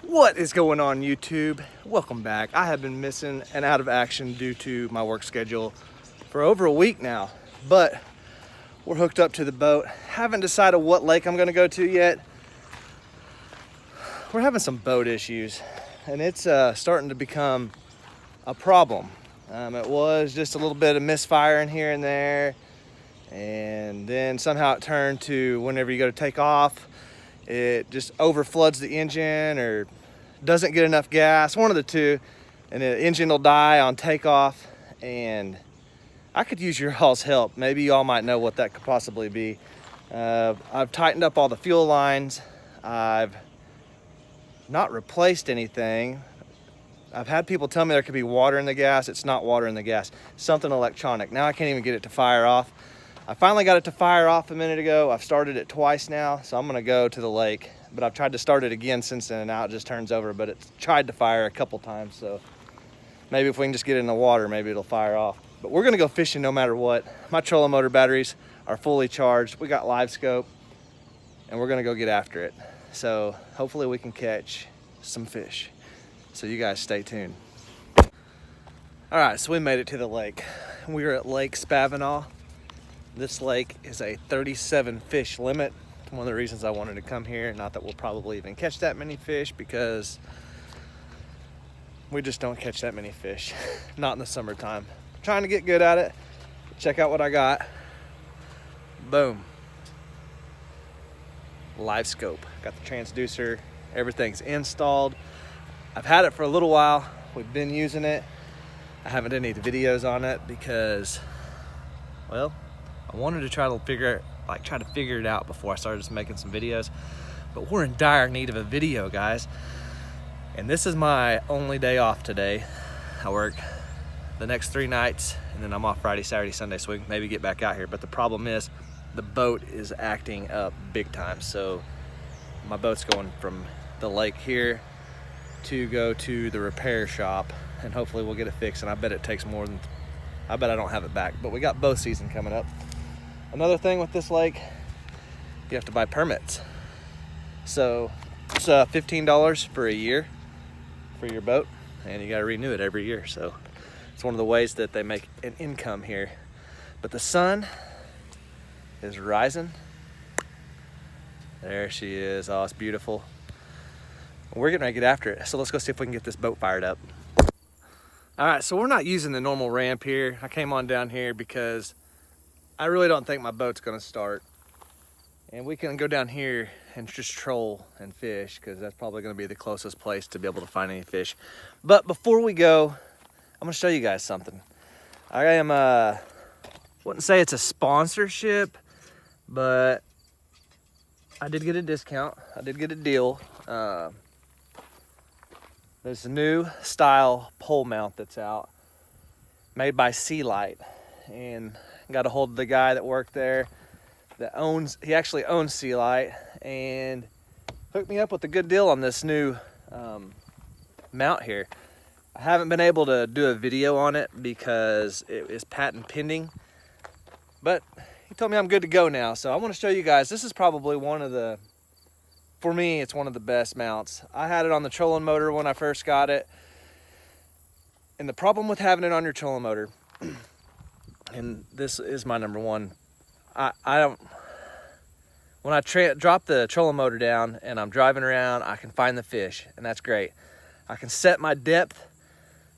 What is going on, YouTube? Welcome back. I have been missing and out of action due to my work schedule for over a week now, but we're hooked up to the boat. Haven't decided what lake I'm gonna go to yet. We're having some boat issues and it's starting to become a problem. It was just a little bit of misfiring here and there, and then somehow it turned to whenever you go to take off, it just overfloods the engine or doesn't get enough gas, one of the two, and the engine will die on takeoff. And I could use your all's help. Maybe y'all might know what that could possibly be. I've tightened up all the fuel lines. I've not replaced anything. I've had people tell me there could be water in the gas. It's not water in the gas, something electronic. Now I can't even get it to fire off. I finally got it to fire off a minute ago. I've started it twice now, so I'm gonna go to the lake. But I've tried to start it again since then, and now it just turns over. But it's tried to fire a couple times, so maybe if we can just get it in the water, maybe it'll fire off. But we're gonna go fishing no matter what. My trolling motor batteries are fully charged. We got LiveScope, and we're gonna go get after it. So hopefully we can catch some fish. So you guys stay tuned. All right, so we made it to the lake. We are at Lake Spavinaw. This lake is a 37 fish limit. One of the reasons I wanted to come here, not that we'll probably even catch that many fish, because we just don't catch that many fish, not in the summertime. I'm trying to get good at it. Check out what I got. Boom. LiveScope. Got the transducer, everything's installed. I've had it for a little while. We've been using it. I haven't done any videos on it because, well, I wanted to try to figure it out before I started just making some videos, but we're in dire need of a video, guys. And this is my only day off today. I work the next 3 nights, and then I'm off Friday, Saturday, Sunday, so we can maybe get back out here. But the problem is the boat is acting up big time. So my boat's going from the lake here to go to the repair shop, and hopefully we'll get it fixed. And I bet it takes more than, I bet I don't have it back, but we got bow season coming up. Another thing with this lake, you have to buy permits. So it's $15 for a year for your boat, and you got to renew it every year. So it's one of the ways that they make an income here. But the sun is rising. There she is. Oh, it's beautiful. We're getting ready to get after it. So let's go see if we can get this boat fired up. All right, so we're not using the normal ramp here. I came on down here because I really don't think my boat's gonna start. And we can go down here and just troll and fish, because that's probably gonna be the closest place to be able to find any fish. But before we go, I'm gonna show you guys something. I am, wouldn't say it's a sponsorship, but I did get a discount. I did get a deal. There's a new style pole mount that's out, made by C-lite, and got a hold of the guy that worked there that he actually owns Seelite, and hooked me up with a good deal on this new mount here. I haven't been able to do a video on it because it is patent pending, but he told me I'm good to go now. So I want to show you guys. This is probably for me, it's one of the best mounts. I had it on the trolling motor when I first got it, and the problem with having it on your trolling motor, and this is my number one, when I drop the trolling motor down and I'm driving around, I can find the fish, and that's great. I can set my depth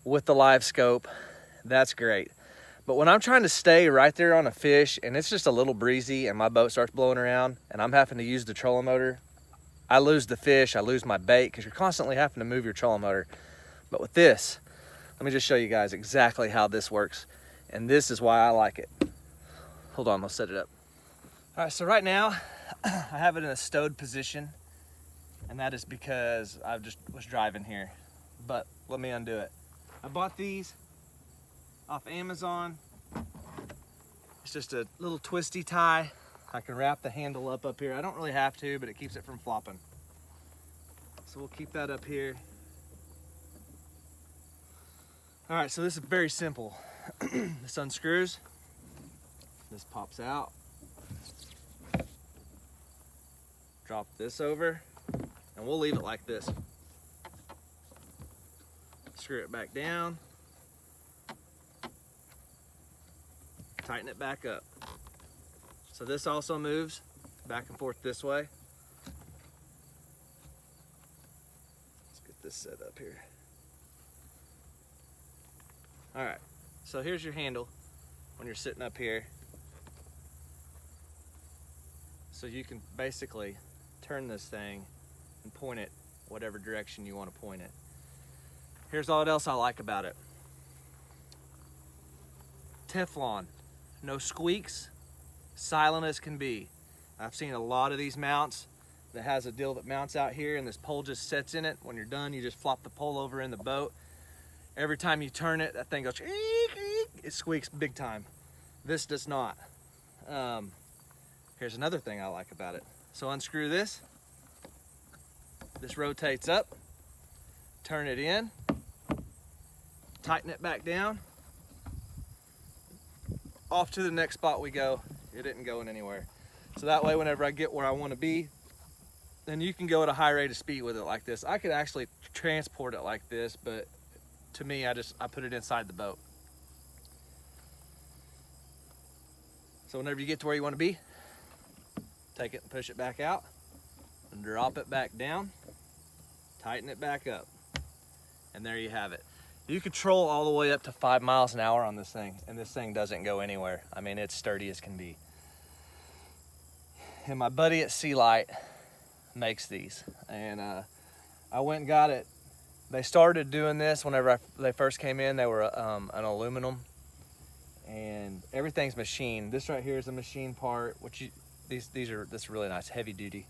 with the LiveScope, that's great. But when I'm trying to stay right there on a fish and it's just a little breezy and my boat starts blowing around and I'm having to use the trolling motor, I lose the fish, I lose my bait, because you're constantly having to move your trolling motor. But with this, let me just show you guys exactly how this works. And this is why I like it. Hold on, I'll set it up. All right, so right now, I have it in a stowed position, and that is because I just was driving here. But let me undo it. I bought these off Amazon. It's just a little twisty tie. I can wrap the handle up here. I don't really have to, but it keeps it from flopping. So we'll keep that up here. All right, so this is very simple. This unscrews, this pops out. Drop this over, and we'll leave it like this. screw it back down, tighten it back up. So this also moves back and forth this way. Let's get this set up here. All right, so here's your handle when you're sitting up here. So you can basically turn this thing and point it whatever direction you want to point it. Here's all else I like about it. Teflon, no squeaks, silent as can be. I've seen a lot of these mounts that has a deal that mounts out here and this pole just sets in it. When you're done, you just flop the pole over in the boat. Every time you turn it, that thing goes, it squeaks big time. This does not. Here's another thing I like about it. So unscrew this. This rotates up. Turn it in. Tighten it back down. Off to the next spot we go. It isn't going anywhere. So that way, whenever I get where I want to be, then you can go at a high rate of speed with it like this. I could actually transport it like this, but to me, I put it inside the boat. So whenever you get to where you want to be, take it and push it back out and drop it back down, tighten it back up, and there you have it. You control all the way up to 5 miles an hour on this thing, and this thing doesn't go anywhere. I mean, it's sturdy as can be. And my buddy at C-lite makes these, and I went and got it. They started doing this whenever they first came in. They were an aluminum, and everything's machined. This right here is a machine part, which this is really nice, heavy duty.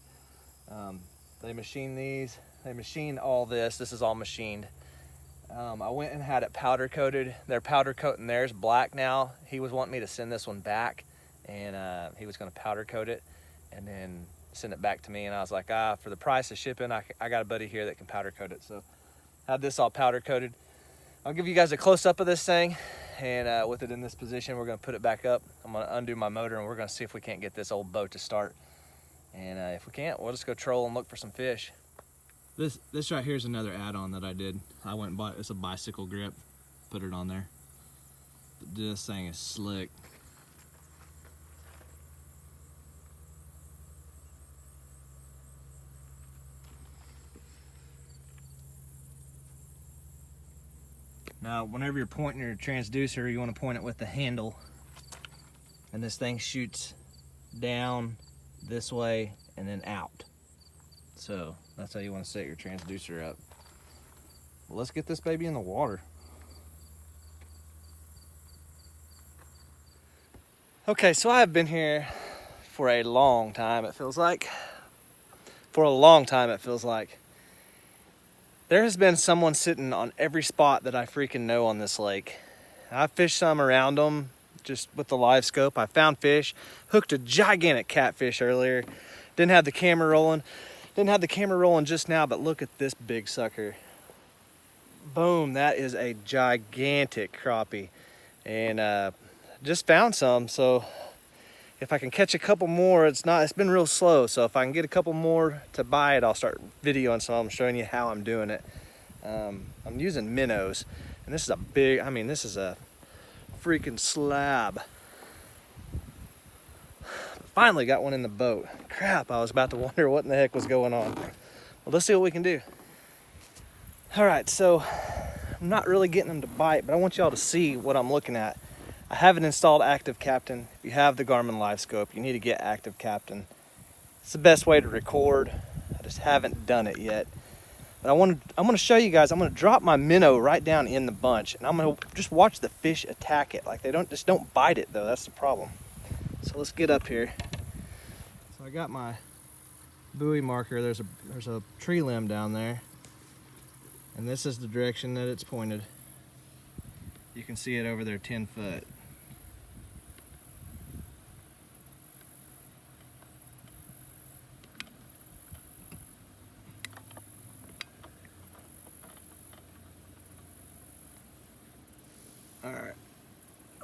They machine these. They machine all this. This is all machined. I went and had it powder coated. They're powder coating theirs black now. He was wanting me to send this one back, and he was going to powder coat it and then send it back to me. And I was like, for the price of shipping, I got a buddy here that can powder coat it. So had this all powder coated. I'll give you guys a close up of this thing, and with it in this position, we're going to put it back up. I'm going to undo my motor, and we're going to see if we can't get this old boat to start. And if we can't, we'll just go troll and look for some fish. This right here is another add-on that I did. I went and bought, it's a bicycle grip, put it on there. But this thing is slick. Now, whenever you're pointing your transducer, you want to point it with the handle, and this thing shoots down this way and then out. So that's how you want to set your transducer up. Well, let's get this baby in the water. Okay, so I've been here for a long time, it feels like. For a long time, it feels like. There has been someone sitting on every spot that I freaking know on this lake. I fished some around them just with the live scope. I found fish, hooked a gigantic catfish earlier. Didn't have the camera rolling. Didn't have the camera rolling just now, but look at this big sucker. Boom, that is a gigantic crappie. And just found some, so if I can catch a couple more, it's been real slow. So if I can get a couple more to buy it, I'll start videoing some, showing you how I'm doing it. I'm using minnows, and this is a big, this is a freaking slab. Finally got one in the boat. Crap, I was about to wonder what in the heck was going on. Well, let's see what we can do. All right, so I'm not really getting them to bite, but I want y'all to see what I'm looking at. I haven't installed Active Captain. If you have the GARMIN LiveScope, you need to get Active Captain. It's the best way to record. I just haven't done it yet. But I'm gonna show you guys. I'm gonna drop my minnow right down in the bunch, and I'm gonna just watch the fish attack it. Like, they don't bite it though. That's the problem. So let's get up here. So I got my buoy marker. There's a tree limb down there, and this is the direction that it's pointed. You can see it over there 10 foot. All right.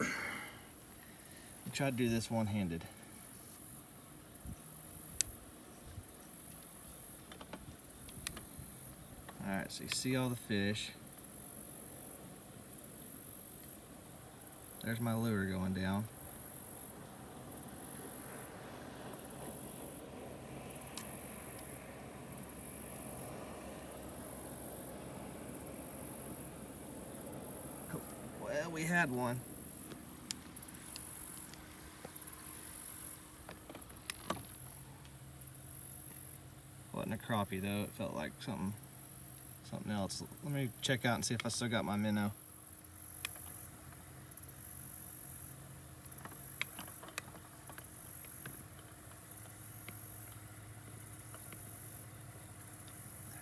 I'll try to do this one-handed. All right, so you see all the fish. There's my lure going down. Well, we had one. Wasn't a crappie though, it felt like something else. Let me check out and see if I still got my minnow.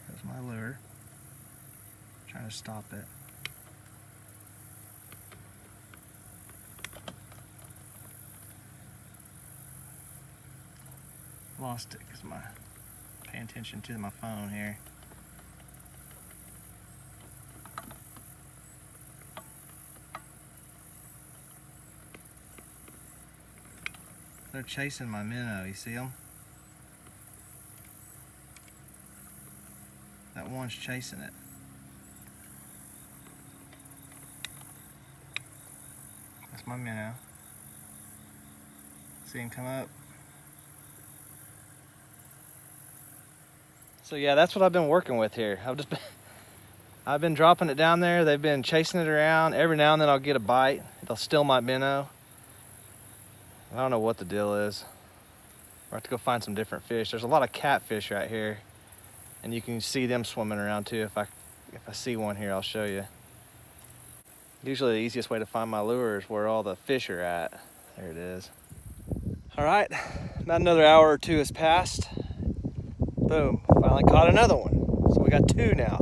There's my lure. Trying to stop it. Lost it because my paying attention to my phone here. They're chasing my minnow, you see them? That one's chasing it. That's my minnow. See him come up? So yeah, that's what I've been working with here. I've been dropping it down there. They've been chasing it around. Every now and then I'll get a bite. They'll steal my minnow. I don't know what the deal is. We'll have to go find some different fish. There's a lot of catfish right here, and you can see them swimming around too. If I see one here, I'll show you. Usually the easiest way to find my lure is where all the fish are at. There it is. All right, about another hour or two has passed. Boom, finally caught another one. So we got two now.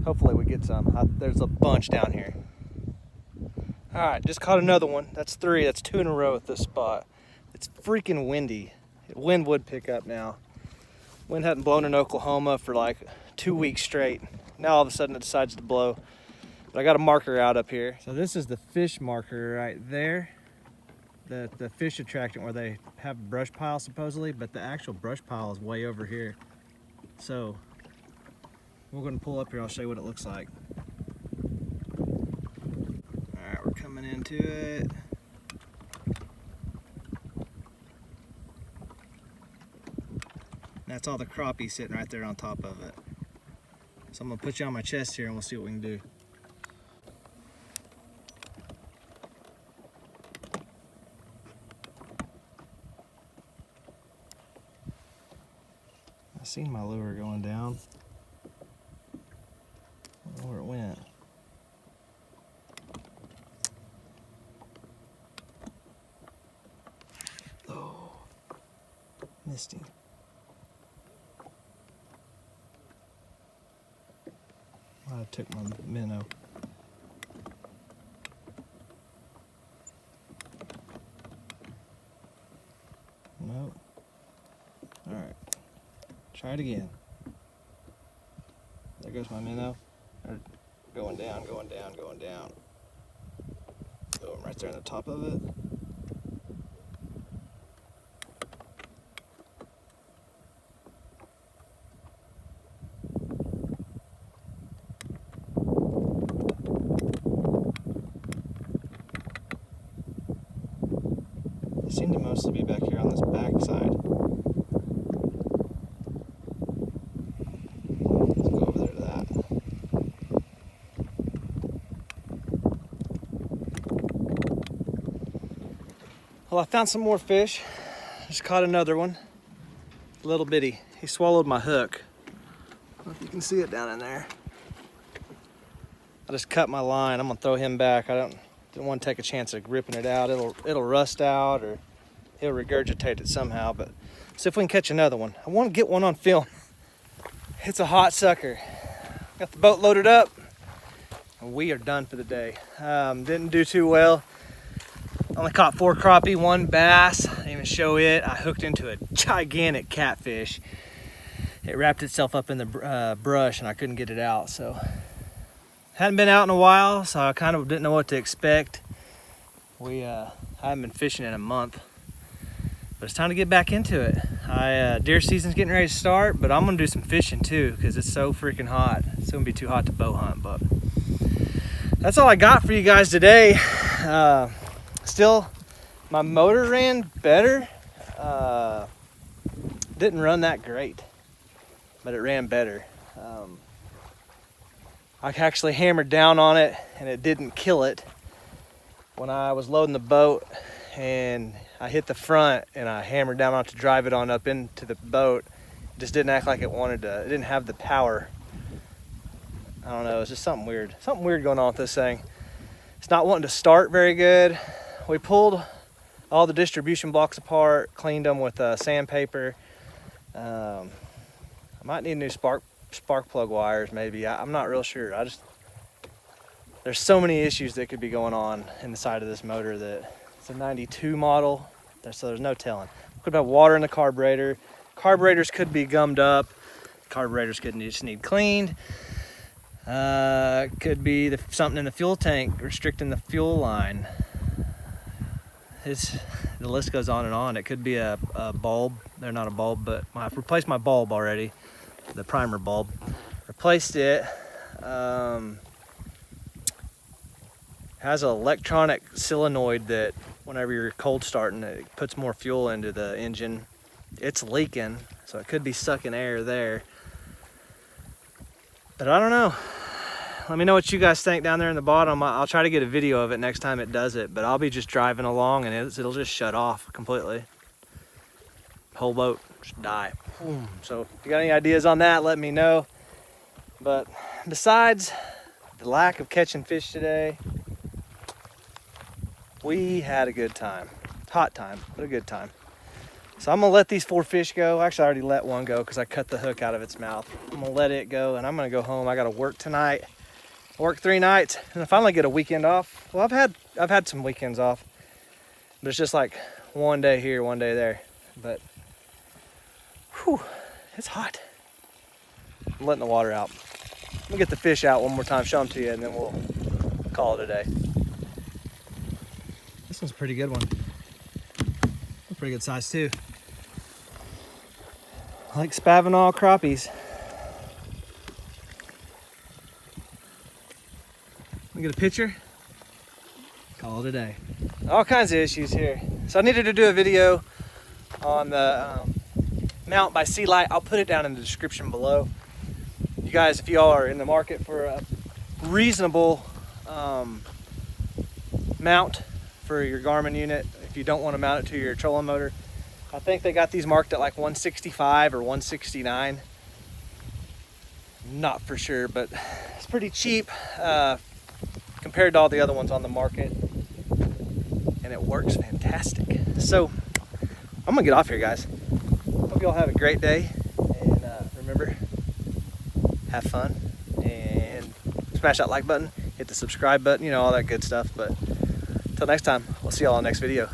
Hopefully we get some. There's a bunch down here. All right, just caught another one. That's three, that's two in a row at this spot. It's freaking windy. Wind would pick up now. Wind hadn't blown in Oklahoma for like 2 weeks straight. Now all of a sudden it decides to blow. But I got a marker out up here. So this is the fish marker right there. The fish attractant where they have a brush pile supposedly, but the actual brush pile is way over here. So we're gonna pull up here, I'll show you what it looks like. All right, we're coming into it. That's all the crappie sitting right there on top of it. So I'm gonna put you on my chest here and we'll see what we can do. I seen my lure going down. I don't know where it went. Oh, missed him. I took my minnow. Nope. All right. Try it again. There goes my minnow. Going down, going down, going down. Oh, I'm right there on the top of it. They seem to mostly be back here on this back side. Well, I found some more fish. Just caught another one. Little bitty. He swallowed my hook. I don't know if you can see it down in there. I just cut my line. I'm gonna throw him back. I didn't want to take a chance of ripping it out. It'll rust out or he'll regurgitate it somehow. But see if we can catch another one. I want to get one on film. It's a hot sucker. Got the boat loaded up, and we are done for the day. Didn't do too well. Only caught 4 crappie, 1 bass. I didn't even show it. I hooked into a gigantic catfish. It wrapped itself up in the brush and I couldn't get it out. So hadn't been out in a while, so I kind of didn't know what to expect. I haven't been fishing in a month, but it's time to get back into it. Deer season's getting ready to start, but I'm gonna do some fishing too because it's so freaking hot. It's gonna be too hot to bow hunt, but that's all I got for you guys today. Still, my motor ran better. Didn't run that great, but it ran better. I actually hammered down on it and it didn't kill it. When I was loading the boat and I hit the front and I hammered down on it to drive it on up into the boat, it just didn't act like it wanted to. It didn't have the power. I don't know, it's just something weird going on with this thing. It's not wanting to start very good. We pulled all the distribution blocks apart, cleaned them with sandpaper. I might need new spark plug wires maybe. I'm not real sure. There's so many issues that could be going on in the side of this motor that it's a 92 model, so there's no telling. Could have water in the carburetor. Carburetors could be gummed up. Carburetors could just need cleaned. Could be something in the fuel tank restricting the fuel line. The list goes on and on. It could be a bulb. They're not a bulb, but I've replaced my bulb already, the primer bulb. Replaced it. Has an electronic solenoid that whenever you're cold starting, it puts more fuel into the engine. It's leaking, so it could be sucking air there. But I don't know. Let me know what you guys think down there in the bottom. I'll try to get a video of it next time it does it, but I'll be just driving along and it'll just shut off completely. Whole boat just die. So if you got any ideas on that, let me know. But besides the lack of catching fish today, we had a good time. Hot time, but a good time. So I'm gonna let these 4 fish go. Actually, I already let one go because I cut the hook out of its mouth. I'm gonna let it go and I'm gonna go home. I gotta work tonight. Work 3 nights and I finally get a weekend off. Well, I've had some weekends off, but it's just like one day here, one day there. But whew, it's hot. I'm letting the water out. I'm gonna get the fish out one more time, show them to you, and then we'll call it a day. This one's a pretty good one. A pretty good size too. I like Spavinaw crappies. Get a picture, call it a day. All kinds of issues here. So I needed to do a video on the mount by C-lite. I'll put it down in the description below. You guys, if y'all are in the market for a reasonable mount for your Garmin unit, if you don't want to mount it to your trolling motor, I think they got these marked at like 165 or 169. Not for sure, but it's pretty cheap. Compared to all the other ones on the market, and it works fantastic. So I'm gonna get off here, guys. Hope y'all have a great day, and remember, have fun and smash that like button, hit the subscribe button, you know, all that good stuff. But until next time, we'll see y'all on the next video.